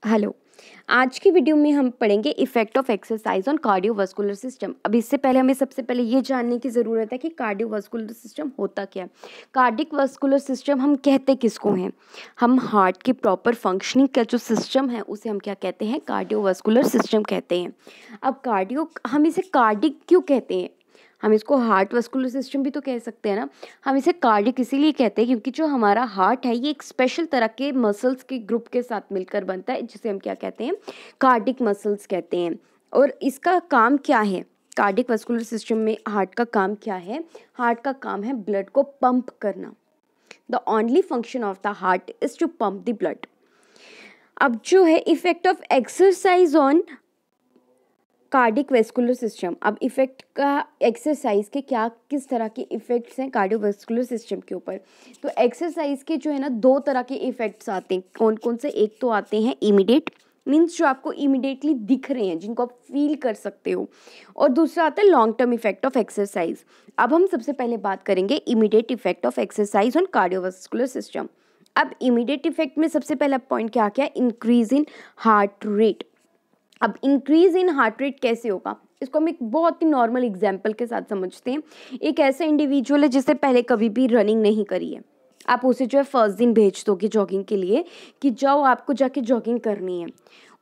Hello. आज की video में हम पढ़ेंगे effect of exercise on cardiovascular system. अब इससे पहले हमें सबसे पहले ये जानने की ज़रूरत है कि कार्डियोवास्कुलर सिस्टम होता क्या है। कार्डिक वास्कुलर सिस्टम हम कहते किसको हैं? हम हार्ट की प्रॉपर फंक्शनिंग का जो सिस्टम है उसे हम क्या कहते हैं? कार्डियोवास्कुलर सिस्टम कहते हैं। अब हम इसे कार्डिक क्यों कहते हैं? हम इसको हार्ट वास्कुलर सिस्टम भी तो कह सकते हैं ना। हम इसे कार्डिक इसीलिए कहते हैं क्योंकि जो हमारा हार्ट है ये एक स्पेशल तरह के मसल्स के ग्रुप के साथ मिलकर बनता है, जिसे हम क्या कहते हैं? कार्डिक मसल्स कहते हैं। और इसका काम क्या है? कार्डिक वास्कुलर सिस्टम में हार्ट का काम क्या है? हार्ट का काम है ब्लड को पंप करना। The only function of the heart is to pump the blood. अब जो है effect of exercise on cardiac vascular system. अब इफेक्ट का एक्सरसाइज के क्या किस तरह के इफेक्ट्स हैं कार्डियोवास्कुलर सिस्टम के ऊपर? तो एक्सरसाइज के जो है ना दो तरह के इफेक्ट्स आते हैं। कौन कौन से? एक तो आते हैं इमीडिएट, मीन्स जो आपको इमीडिएटली दिख रहे हैं, जिनको आप फील कर सकते हो, और दूसरा आता है long term effect of exercise. अब हम सबसे पहले बात करेंगे immediate effect of exercise on cardiovascular system. अब इमीडिएट इफेक्ट में सबसे पहला पॉइंट क्या क्या? Increase in heart rate. अब इंक्रीज इन हार्ट रेट कैसे होगा? इसको हम एक बहुत ही नॉर्मल एग्जाम्पल के साथ समझते हैं। एक ऐसा इंडिविजुअल है जिससे पहले कभी भी रनिंग नहीं करी है। आप उसे जो है फर्स्ट दिन भेज दोगे जॉगिंग के लिए कि जाओ आपको जाके जॉगिंग करनी है।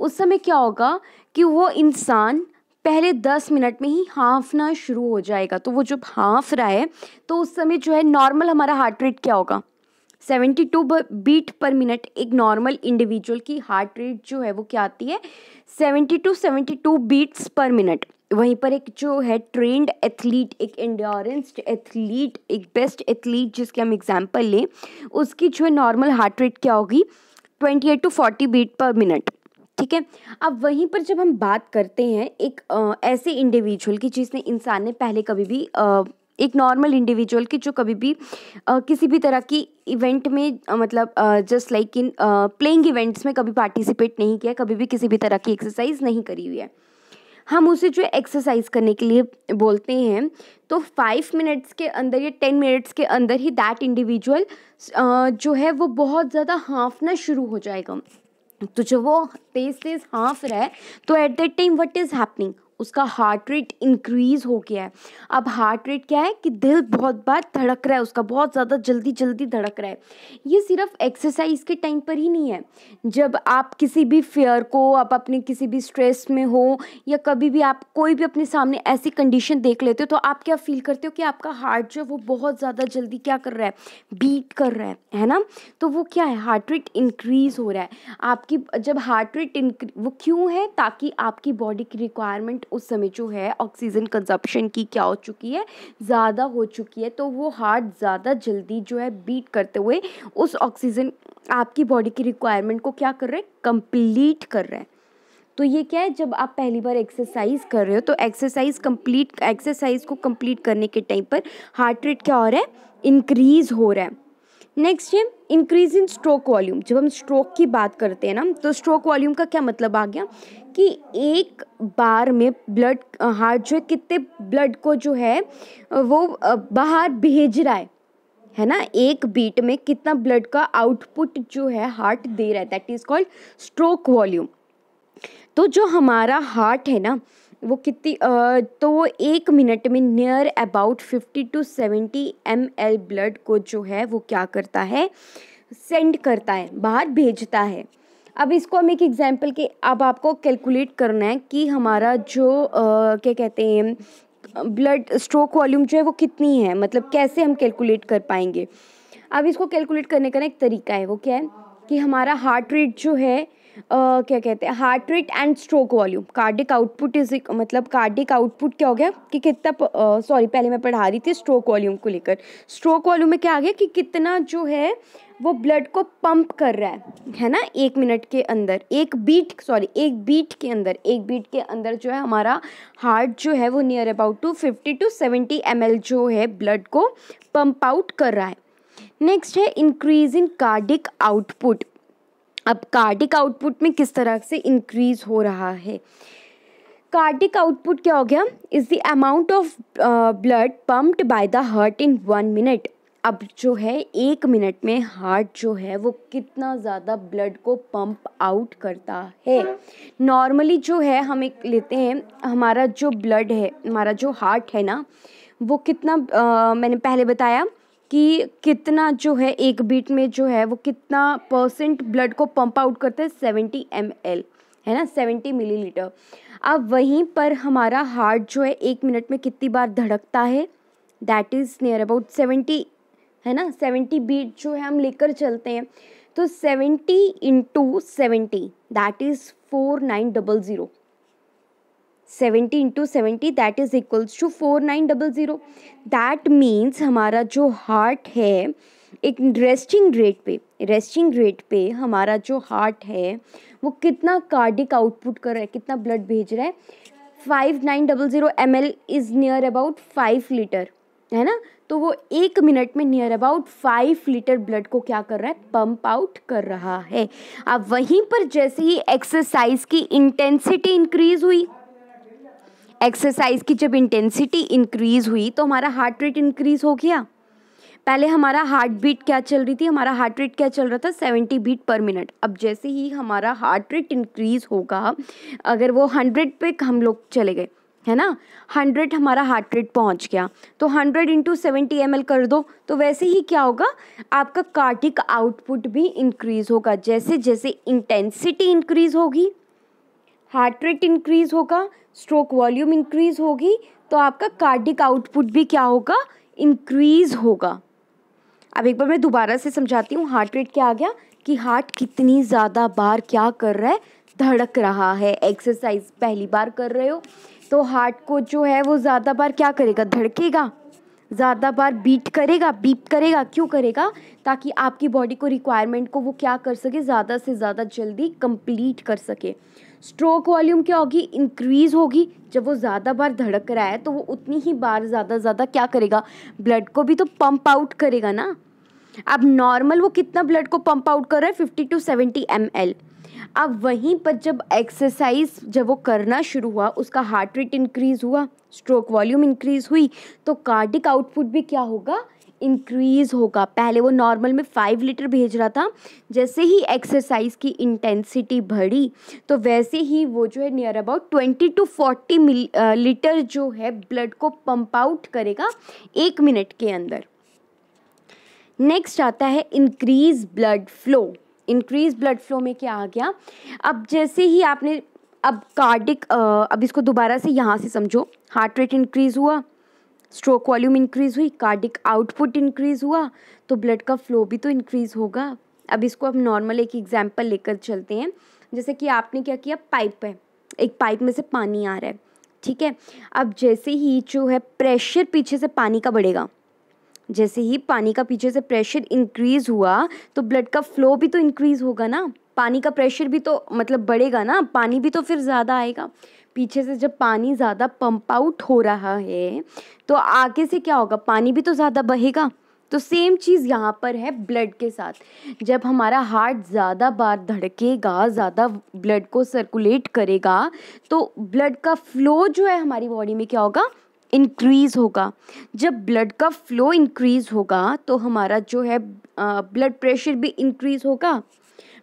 उस समय क्या होगा कि वो इंसान पहले 10 मिनट में ही हाँफना शुरू हो जाएगा। तो वो जब हाँफ रहा है तो उस समय जो है नॉर्मल हमारा हार्ट रेट क्या होगा? 72 बीट पर मिनट। एक नॉर्मल इंडिविजुअल की हार्ट रेट जो है वो क्या आती है? 72 बीट्स पर मिनट। वहीं पर एक जो है ट्रेंड एथलीट, एक एंड्योरेंस एथलीट, एक बेस्ट एथलीट जिसके हम एग्जांपल लें, उसकी जो है नॉर्मल हार्ट रेट क्या होगी? 28 to 40 बीट पर मिनट। ठीक है। अब वहीं पर जब हम बात करते हैं एक ऐसे इंडिविजुअल की जिसने इंसान ने पहले कभी भी एक नॉर्मल इंडिविजुअल की जो कभी भी किसी भी तरह की इवेंट में मतलब just like in playing events में कभी पार्टिसिपेट नहीं किया, कभी भी किसी भी तरह की एक्सरसाइज नहीं करी हुई है, हम उसे जो एक्सरसाइज करने के लिए बोलते हैं। तो 5 मिनट्स के अंदर या 10 मिनट्स के अंदर ही दैट इंडिविजुअल जो है वो बहुत ज़्यादा हाँफना शुरू हो जाएगा। तो जब वो तेज तेज हाँफ रहा है तो at that time what is happening? उसका हार्ट रेट इंक्रीज हो गया है। अब हार्ट रेट क्या है कि दिल बहुत बार धड़क रहा है, उसका बहुत ज़्यादा जल्दी जल्दी धड़क रहा है। ये सिर्फ एक्सरसाइज के टाइम पर ही नहीं है। जब आप किसी भी फेयर को, आप अपने किसी भी स्ट्रेस में हो, या कभी भी आप कोई भी अपने सामने ऐसी कंडीशन देख लेते हो, तो आप क्या फील करते हो कि आपका हार्ट जो है वो बहुत ज़्यादा जल्दी क्या कर रहा है? बीट कर रहा है ना। तो वो क्या है? हार्ट रेट इंक्रीज हो रहा है। आपकी जब हार्ट रेट वो क्यों है? ताकि आपकी बॉडी की रिक्वायरमेंट उस समय जो है ऑक्सीजन कंजप्शन की क्या हो चुकी है? ज़्यादा हो चुकी है। तो वो हार्ट ज़्यादा जल्दी जो है बीट करते हुए उस ऑक्सीजन आपकी बॉडी की रिक्वायरमेंट को क्या कर रहे हैं? कंप्लीट कर रहे हैं। तो ये क्या है? जब आप पहली बार एक्सरसाइज कर रहे हो तो एक्सरसाइज को कंप्लीट करने के टाइम पर हार्ट रेट क्या हो रहा है? इंक्रीज हो रहा है। नेक्स्ट है इंक्रीज इन स्ट्रोक वॉल्यूम। जब हम स्ट्रोक की बात करते हैं ना, तो स्ट्रोक वॉल्यूम का क्या मतलब आ गया कि एक बार में हार्ट जो है कितने ब्लड को जो है वो बाहर भेज रहा है ना। एक बीट में कितना ब्लड का आउटपुट जो है हार्ट दे रहा है, that is called stroke volume. तो जो हमारा हार्ट है ना वो तो वो 1 मिनट में near about 50 to 70 ml blood को जो है वो क्या करता है? सेंड करता है, बाहर भेजता है। अब इसको हम एक एग्जांपल के, अब आपको कैलकुलेट करना है कि हमारा जो क्या कहते हैं ब्लड स्ट्रोक वॉल्यूम जो है वो कितनी है, मतलब कैसे हम कैलकुलेट कर पाएंगे। अब इसको कैलकुलेट करने का ना एक तरीका है, वो क्या है कि हमारा हार्ट रेट जो है क्या कहते हैं, heart rate and stroke volume, cardiac output मतलब कार्डिक आउटपुट क्या हो गया कि कितना सॉरी पहले मैं पढ़ा रही थी स्ट्रोक वॉल्यूम को लेकर। स्ट्रोक वॉल्यूम में क्या आ गया कि कितना जो है वो ब्लड को पंप कर रहा है ना 1 मिनट के अंदर। एक बीट के अंदर जो है हमारा हार्ट जो है वो नियर अबाउट 50 to 70 ml जो है ब्लड को पंप आउट कर रहा है। नेक्स्ट है इंक्रीज इन कार्डिक आउटपुट। अब कार्डिक आउटपुट में किस तरह से इंक्रीज हो रहा है? कार्डिक आउटपुट क्या हो गया? Is the amount of blood pumped by the heart in 1 minute. अब जो है 1 मिनट में हार्ट जो है वो कितना ज़्यादा ब्लड को पंप आउट करता है। नॉर्मली जो है हम एक लेते हैं, हमारा जो ब्लड है, हमारा जो हार्ट है ना, वो कितना मैंने पहले बताया कि कितना जो है एक बीट में जो है वो कितना परसेंट ब्लड को पंप आउट करता है, 70 ml है ना, 70 मिलीलीटर। अब वहीं पर हमारा हार्ट जो है 1 मिनट में कितनी बार धड़कता है, दैट इज़ नियर अबाउट 70 है ना, 70 बीट जो है हम लेकर चलते हैं। तो 70 into 70 that is 4900, 70 into 70 that is equals to 4900। That means हमारा जो हार्ट है एक रेस्टिंग रेट पे हमारा जो हार्ट है वो कितना कार्डिक आउटपुट कर रहा है, कितना ब्लड भेज रहा है, 5900 ml is near about 5 litre है ना। तो वो 1 मिनट में नियर अबाउट 5 लीटर ब्लड को क्या कर रहा है, पंप आउट कर रहा है। अब वहीं पर जैसे ही एक्सरसाइज की इंटेंसिटी इंक्रीज हुई, एक्सरसाइज की जब इंटेंसिटी इंक्रीज हुई तो हमारा हार्ट रेट इंक्रीज हो गया। पहले हमारा हार्ट बीट क्या चल रही थी, हमारा हार्ट रेट क्या चल रहा था, 70 बीट पर मिनट। अब जैसे ही हमारा हार्ट रेट इंक्रीज होगा, अगर वो 100 पे हम लोग चले गए है ना, 100 हमारा हार्ट रेट पहुंच गया, तो 100 इंटू 70 ml कर दो, तो वैसे ही क्या होगा, आपका कार्डिक आउटपुट भी इंक्रीज होगा। जैसे जैसे इंटेंसिटी इंक्रीज होगी, हार्ट रेट इंक्रीज होगा, स्ट्रोक वॉल्यूम इंक्रीज होगी, तो आपका कार्डिक आउटपुट भी क्या होगा, इंक्रीज होगा। अब एक बार मैं दोबारा से समझाती हूँ। हार्ट रेट क्या आ गया कि हार्ट कितनी ज़्यादा बार क्या कर रहा है, धड़क रहा है। एक्सरसाइज पहली बार कर रहे हो तो हार्ट को जो है वो ज़्यादा बार क्या करेगा, धड़केगा, ज़्यादा बार बीट करेगा। क्यों करेगा, ताकि आपकी बॉडी को रिक्वायरमेंट को वो क्या कर सके, ज़्यादा से ज़्यादा जल्दी कंप्लीट कर सके। स्ट्रोक वॉल्यूम क्या होगी, इंक्रीज़ होगी। जब वो ज़्यादा बार धड़क रहा है तो वो उतनी ही बार ज़्यादा क्या करेगा, ब्लड को भी तो पंप आउट करेगा ना। अब नॉर्मल वो कितना ब्लड को पंप आउट कर रहा है, 50 to 70 ml। अब वहीं पर जब एक्सरसाइज जब वो करना शुरू हुआ, उसका हार्ट रेट इंक्रीज हुआ, स्ट्रोक वॉल्यूम इंक्रीज हुई, तो कार्डिक आउटपुट भी क्या होगा, इंक्रीज होगा। पहले वो नॉर्मल में 5 लीटर भेज रहा था, जैसे ही एक्सरसाइज की इंटेंसिटी बढ़ी तो वैसे ही वो जो है नियर अबाउट 20 to 40 लीटर जो है ब्लड को पंप आउट करेगा 1 मिनट के अंदर। नेक्स्ट आता है increase blood flow. Increase blood flow में क्या आ गया, अब जैसे ही आपने अब कार्डिक अब इसको दोबारा से यहाँ से समझो, हार्ट रेट इंक्रीज हुआ, स्ट्रोक वॉल्यूम इंक्रीज हुई, कार्डिक आउटपुट इंक्रीज हुआ, तो ब्लड का फ्लो भी तो इंक्रीज होगा। अब इसको अब नॉर्मल एक एग्जांपल लेकर चलते हैं। जैसे कि आपने क्या किया, पाइप है, एक पाइप में से पानी आ रहा है, ठीक है। अब जैसे ही जो है प्रेशर पीछे से पानी का बढ़ेगा, जैसे ही पानी का पीछे से प्रेशर इंक्रीज हुआ तो ब्लड का फ्लो भी तो इंक्रीज होगा ना। पानी का प्रेशर भी तो मतलब बढ़ेगा ना, पानी भी तो फिर ज़्यादा आएगा। पीछे से जब पानी ज़्यादा पंप आउट हो रहा है तो आगे से क्या होगा, पानी भी तो ज़्यादा बहेगा। तो सेम चीज़ यहाँ पर है ब्लड के साथ। जब हमारा हार्ट ज़्यादा बार धड़केगा, ज़्यादा ब्लड को सर्कुलेट करेगा, तो ब्लड का फ्लो जो है हमारी बॉडी में क्या होगा, इंक्रीज़ होगा। जब ब्लड का फ्लो इंक्रीज़ होगा तो हमारा जो है ब्लड प्रेशर भी इंक्रीज़ होगा।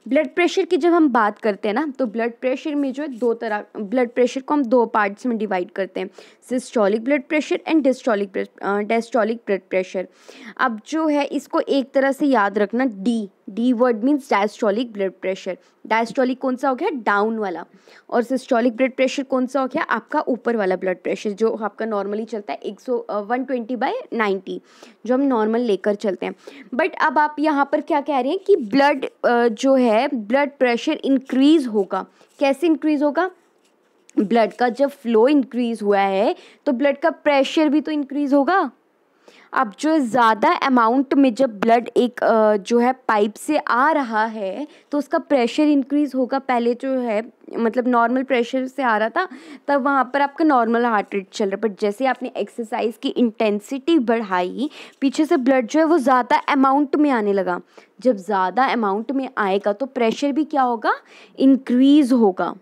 ब्लड प्रेशर की जब हम बात करते हैं ना, तो ब्लड प्रेशर में जो है दो तरह, ब्लड प्रेशर को हम दो पार्ट्स में डिवाइड करते हैं, systolic blood pressure and diastolic blood pressure. अब जो है इसको एक तरह से याद रखना, D word means diastolic blood pressure. Diastolic कौन सा हो गया, डाउन वाला, और सिस्टोलिक ब्लड प्रेशर कौन सा हो गया, आपका ऊपर वाला ब्लड प्रेशर जो आपका नॉर्मली चलता है 120/90, जो हम नॉर्मल लेकर चलते हैं। बट अब आप यहाँ पर क्या कह रहे हैं कि ब्लड जो है ब्लड प्रेशर इंक्रीज होगा। कैसे इंक्रीज होगा, ब्लड का जब फ्लो इंक्रीज हुआ है तो ब्लड का प्रेशर भी तो इंक्रीज होगा। अब जो ज़्यादा अमाउंट में जब ब्लड एक जो है पाइप से आ रहा है तो उसका प्रेशर इंक्रीज़ होगा। पहले जो है मतलब नॉर्मल प्रेशर से आ रहा था, तब वहाँ पर आपका नॉर्मल हार्ट रेट चल रहा है। बट जैसे आपने एक्सरसाइज की इंटेंसिटी बढ़ाई, पीछे से ब्लड जो है वो ज़्यादा अमाउंट में आने लगा। जब ज़्यादा अमाउंट में आएगा तो प्रेशर भी क्या होगा, इंक्रीज़ होगा।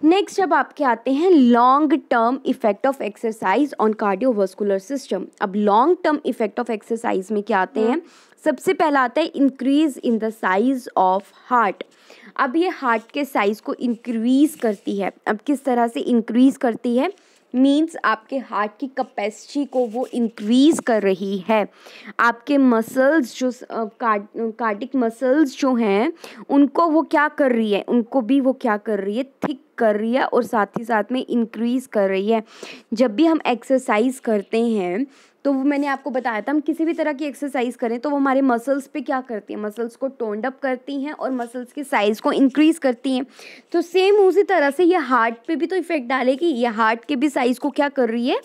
नेक्स्ट अब आपके आते हैं long term effect of exercise on cardiovascular system. अब long term effect of exercise में क्या आते हैं, सबसे पहला आता है increase in the size of heart. अब ये हार्ट के साइज को इंक्रीज करती है। अब किस तरह से इंक्रीज करती है, मीन्स आपके हार्ट की कैपेसिटी को वो इंक्रीज कर रही है। आपके मसल्स जो कार्डिक मसल्स जो हैं उनको वो क्या कर रही है, उनको भी वो क्या कर रही है, थिक कर रही है और साथ ही साथ में इंक्रीज कर रही है। जब भी हम एक्सरसाइज करते हैं तो वो मैंने आपको बताया था, हम किसी भी तरह की एक्सरसाइज करें तो वो हमारे मसल्स पे क्या करती हैं, मसल्स को टोन्ड अप करती हैं और मसल्स के साइज़ को इंक्रीज़ करती हैं। तो सेम उसी तरह से ये हार्ट पे भी तो इफ़ेक्ट डालेगी। ये हार्ट के भी साइज़ को क्या कर रही है,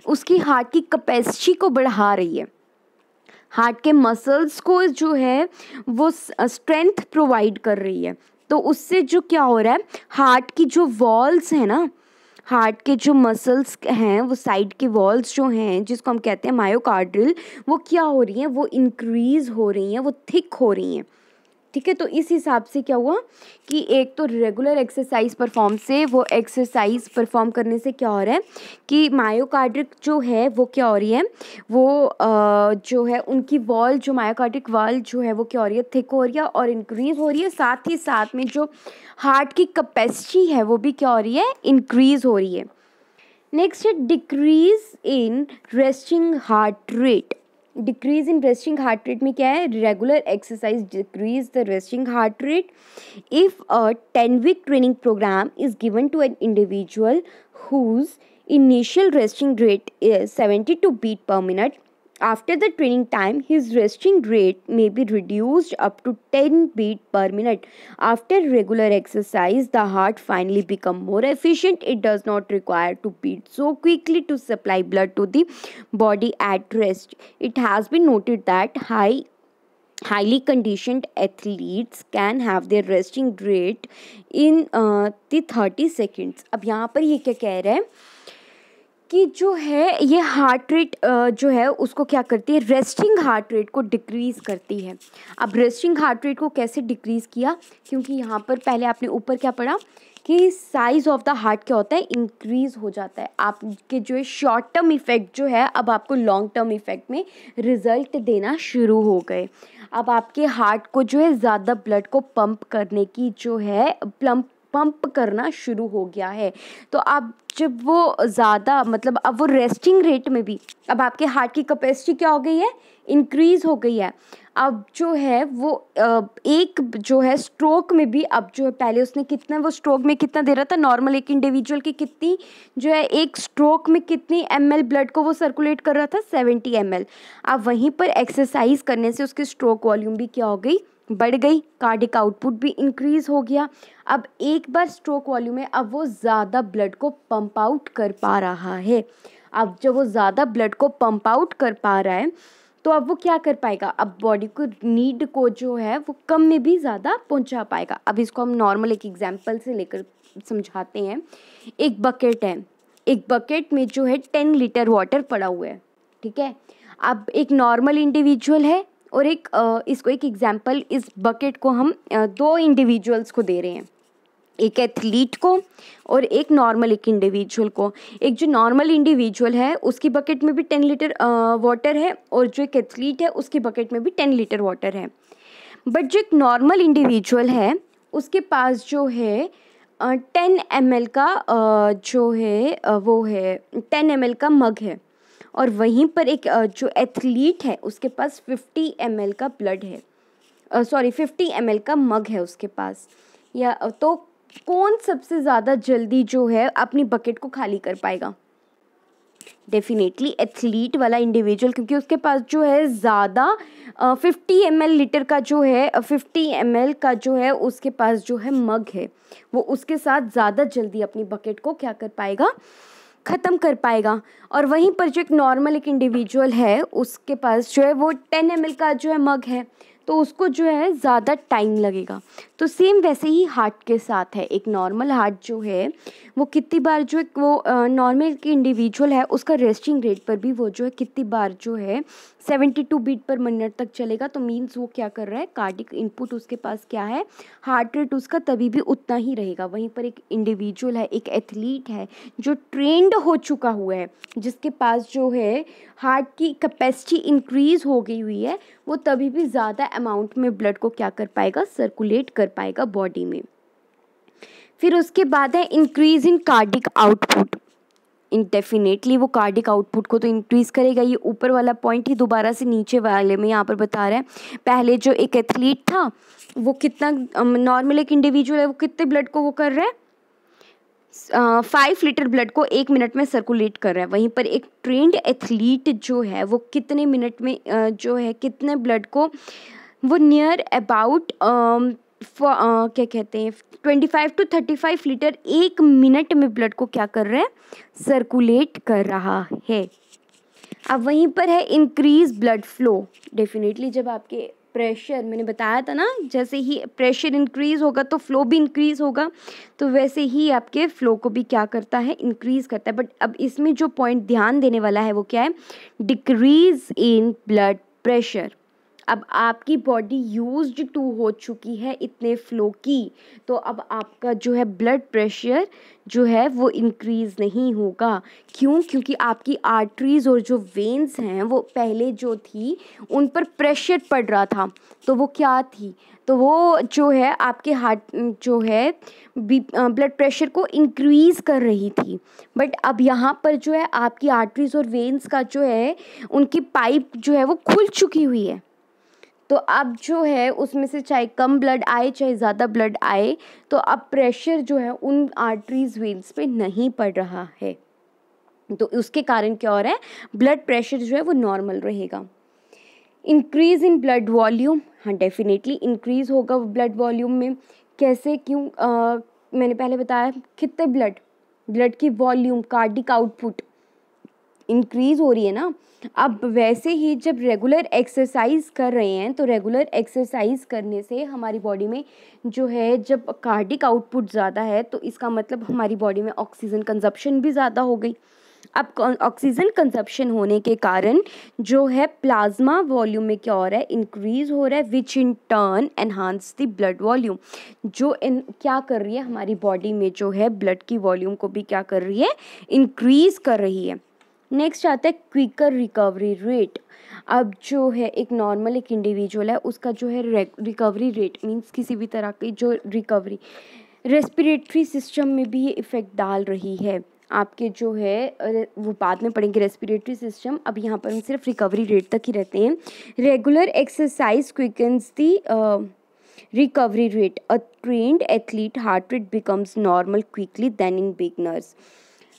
उसकी हार्ट की कैपेसिटी को बढ़ा रही है। हार्ट के मसल्स को जो है वो स्ट्रेंथ प्रोवाइड कर रही है। तो उससे जो क्या हो रहा है, हार्ट की जो वॉल्स हैं ना, हार्ट के जो मसल्स हैं वो साइड के वॉल्स जो हैं जिसको हम कहते हैं मायोकार्डियल, वो क्या हो रही हैं, वो इंक्रीज़ हो रही हैं, वो थिक हो रही हैं। ठीक है, तो इस हिसाब से क्या हुआ कि एक तो रेगुलर एक्सरसाइज परफॉर्म से, वो एक्सरसाइज परफॉर्म करने से क्या हो रहा है कि मायोकार्डिक जो है वो क्या हो रही है, वो जो है उनकी वॉल, जो मायोकार्डिक वॉल जो है वो क्या हो रही है, थिक हो रही है और इंक्रीज़ हो रही है। साथ ही साथ में जो हार्ट की कैपेसिटी है वो भी क्या हो रही है, इंक्रीज़ हो रही है। नेक्स्ट है decrease in resting heart rate. Decrease in resting heart rate में क्या है, regular exercise decrease the resting heart rate. If a 10-week training program is given to an individual whose initial resting rate is 72 beat per minute, after the training time his resting rate may be reduced up to 10 beat per minute. After regular exercise the heart finally become more efficient. It does not require to beat so quickly to supply blood to the body at rest. It has been noted that highly conditioned athletes can have their resting rate in the 30 seconds. अब यहाँ पर ये क्या कह रहा है कि जो है ये हार्ट रेट जो है उसको क्या करती है, रेस्टिंग हार्ट रेट को डिक्रीज़ करती है। अब रेस्टिंग हार्ट रेट को कैसे डिक्रीज़ किया, क्योंकि यहाँ पर पहले आपने ऊपर क्या पढ़ा कि साइज़ ऑफ द हार्ट क्या होता है, इंक्रीज़ हो जाता है। आपके जो है शॉर्ट टर्म इफ़ेक्ट जो है अब आपको लॉन्ग टर्म इफ़ेक्ट में रिज़ल्ट देना शुरू हो गए। अब आपके हार्ट को जो है ज़्यादा ब्लड को पंप करने की जो है पंप करना शुरू हो गया है। तो अब जब वो ज़्यादा मतलब अब वो रेस्टिंग रेट में भी अब आपके हार्ट की कैपेसिटी क्या हो गई है, इंक्रीज़ हो गई है। अब जो है वो एक जो है स्ट्रोक में भी, अब जो है पहले उसने कितना, वो स्ट्रोक में कितना दे रहा था, नॉर्मल एक इंडिविजुअल की कितनी जो है एक स्ट्रोक में कितनी ml ब्लड को वो सर्कुलेट कर रहा था, 70 ml। अब वहीं पर एक्सरसाइज करने से उसकी स्ट्रोक वॉल्यूम भी क्या हो गई, बढ़ गई, कार्डिक आउटपुट भी इंक्रीज़ हो गया। अब एक बार स्ट्रोक वॉल्यूम में अब वो ज़्यादा ब्लड को पंप आउट कर पा रहा है। अब जब वो ज़्यादा ब्लड को पंप आउट कर पा रहा है तो अब वो क्या कर पाएगा, अब बॉडी को नीड को जो है वो कम में भी ज़्यादा पहुंचा पाएगा। अब इसको हम नॉर्मल एक एग्जांपल से लेकर समझाते हैं। एक बकेट है, एक बकेट में जो है 10 लीटर वाटर पड़ा हुआ है, ठीक है। अब एक नॉर्मल इंडिविजुअल है और एक इसको एक एग्जांपल, इस बकेट को हम दो इंडिविजुअल्स को दे रहे हैं, एक एथलीट को और एक नॉर्मल एक इंडिविजुअल को। एक जो नॉर्मल इंडिविजुअल है उसकी बकेट में भी 10 लीटर वाटर है और जो एक एथलीट है उसकी बकेट में भी 10 लीटर वाटर है। बट जो एक नॉर्मल इंडिविजुअल है उसके पास जो है 10 ml का जो है वो है 10 ml का मग है, और वहीं पर एक जो एथलीट है उसके पास 50 ml का ब्लड है, 50 ml का मग है उसके पास। या तो कौन सबसे ज़्यादा जल्दी जो है अपनी बकेट को खाली कर पाएगा, डेफिनेटली एथलीट वाला इंडिविजुअल, क्योंकि उसके पास जो है ज़्यादा 50 ml लीटर का जो है 50 ml का जो है उसके पास जो है मग है, वो उसके साथ ज़्यादा जल्दी अपनी बकेट को क्या कर पाएगा, ख़त्म कर पाएगा। और वहीं पर जो एक नॉर्मल एक इंडिविजुअल है उसके पास जो है वो 10 ml का जो है मग है, तो उसको जो है ज़्यादा टाइम लगेगा। तो सेम वैसे ही हार्ट के साथ है। एक नॉर्मल हार्ट जो है वो कितनी बार जो है वो नॉर्मल की इंडिविजुअल है उसका रेस्टिंग रेट पर भी वो जो है कितनी बार जो है 72 बीट पर मिनट तक चलेगा। तो मीन्स वो क्या कर रहा है, कार्डिक इनपुट उसके पास क्या है, हार्ट रेट उसका तभी भी उतना ही रहेगा। वहीं पर एक इंडिविजुअल है, एक एथलीट है जो ट्रेंड हो चुका हुआ है, जिसके पास जो है हार्ट की कैपेसिटी इंक्रीज हो गई हुई है, वो तभी भी ज़्यादा अमाउंट में ब्लड को क्या कर पाएगा, सर्कुलेट कर पाएगा बॉडी में। फिर उसके बाद है इंक्रीज इन कार्डिक आउटपुट। डेफिनेटली वो कार्डिक आउटपुट को तो इंक्रीज़ करेगा। ये ऊपर वाला पॉइंट ही दोबारा से नीचे वाले में यहाँ पर बता रहे हैं। पहले जो एक एथलीट था वो कितना, नॉर्मल एक इंडिविजुअल है वो कितने ब्लड को वो कर रहा है, 5 लीटर ब्लड को 1 मिनट में सर्कुलेट कर रहा है। वहीं पर एक ट्रेंड एथलीट जो है वो कितने मिनट में जो है कितने ब्लड को वो नियर अबाउट क्या कहते हैं 25 to 35 लीटर 1 मिनट में ब्लड को क्या कर रहा है, सर्कुलेट कर रहा है। अब वहीं पर है इंक्रीज ब्लड फ्लो। डेफिनेटली जब आपके प्रेशर, मैंने बताया था ना, जैसे ही प्रेशर इंक्रीज होगा तो फ्लो भी इंक्रीज होगा, तो वैसे ही आपके फ्लो को भी क्या करता है, इंक्रीज करता है। बट अब इसमें जो पॉइंट ध्यान देने वाला है वो क्या है, डिक्रीज इन ब्लड प्रेशर। अब आपकी बॉडी यूज्ड टू हो चुकी है इतने फ्लो की, तो अब आपका जो है ब्लड प्रेशर जो है वो इंक्रीज़ नहीं होगा। क्यों? क्योंकि आपकी आर्टरीज़ और जो वेन्स हैं वो पहले जो थी उन पर प्रेशर पड़ रहा था, तो वो क्या थी, तो वो जो है आपके हार्ट जो है ब्लड प्रेशर को इंक्रीज़ कर रही थी। बट अब यहाँ पर जो है आपकी आर्टरीज़ और वेन्स का जो है उनकी पाइप जो है वो खुल चुकी हुई है, तो अब जो है उसमें से चाहे कम ब्लड आए चाहे ज़्यादा ब्लड आए, तो अब प्रेशर जो है उन आर्टरीज वेन्स पे नहीं पड़ रहा है, तो उसके कारण क्या हो रहा है, ब्लड प्रेशर जो है वो नॉर्मल रहेगा। इंक्रीज़ इन ब्लड वॉल्यूम, हाँ डेफिनेटली इंक्रीज़ होगा ब्लड वॉल्यूम में। कैसे, क्यों, मैंने पहले बताया कितने ब्लड की वॉल्यूम, कार्डिक आउटपुट इंक्रीज़ हो रही है ना। अब वैसे ही जब रेगुलर एक्सरसाइज कर रहे हैं तो रेगुलर एक्सरसाइज करने से हमारी बॉडी में जो है जब कार्डिक आउटपुट ज़्यादा है तो इसका मतलब हमारी बॉडी में ऑक्सीजन कंजप्शन भी ज़्यादा हो गई। अब ऑक्सीजन कंजप्शन होने के कारण जो है प्लाज्मा वॉल्यूम में क्या हो रहा है, इंक्रीज़ हो रहा है, which in turn enhance the blood volume, जो क्या कर रही है हमारी बॉडी में जो है ब्लड की वॉल्यूम को भी क्या कर रही है, इंक्रीज़ कर रही है। नेक्स्ट आता है क्विकर रिकवरी रेट। अब जो है एक नॉर्मल एक इंडिविजुअल है उसका जो है रिकवरी रेट मीन्स किसी भी तरह की जो रिकवरी, रेस्पिरेटरी सिस्टम में भी ये इफ़ेक्ट डाल रही है। आपके जो है वो बाद में पढ़ेंगे रेस्पिरेटरी सिस्टम, अब यहाँ पर हम सिर्फ रिकवरी रेट तक ही रहते हैं। Regular exercise quickens the recovery rate, a trained athlete heart rate becomes normal quickly than in beginners.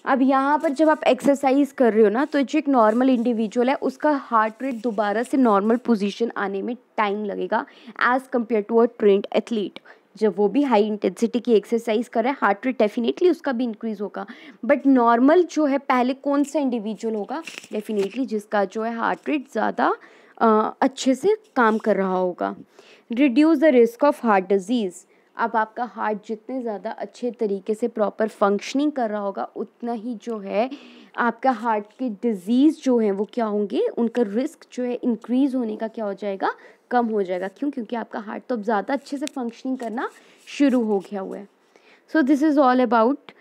अब यहाँ पर जब आप एक्सरसाइज कर रहे हो ना तो जो एक नॉर्मल इंडिविजुअल है उसका हार्ट रेट दोबारा से नॉर्मल पोजीशन आने में टाइम लगेगा as compare to a trained athlete. जब वो भी हाई इंटेंसिटी की एक्सरसाइज कर रहा है हार्ट रेट डेफिनेटली उसका भी इंक्रीज़ होगा, बट नॉर्मल जो है पहले कौन सा इंडिविजुअल होगा, डेफिनेटली जिसका जो है हार्ट रेट ज़्यादा अच्छे से काम कर रहा होगा। Reduce the risk of heart disease. अब आपका हार्ट जितने ज़्यादा अच्छे तरीके से प्रॉपर फंक्शनिंग कर रहा होगा उतना ही जो है आपका हार्ट के डिज़ीज़ जो हैं वो क्या होंगे, उनका रिस्क जो है इंक्रीज़ होने का क्या हो जाएगा, कम हो जाएगा। क्यों? क्योंकि आपका हार्ट तो अब ज़्यादा अच्छे से फंक्शनिंग करना शुरू हो गया हुआ है। So this is all about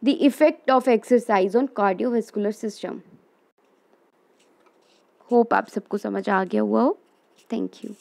the effect of exercise on cardiovascular system. Hope आप सबको समझ आ गया हुआ हो। Thank you.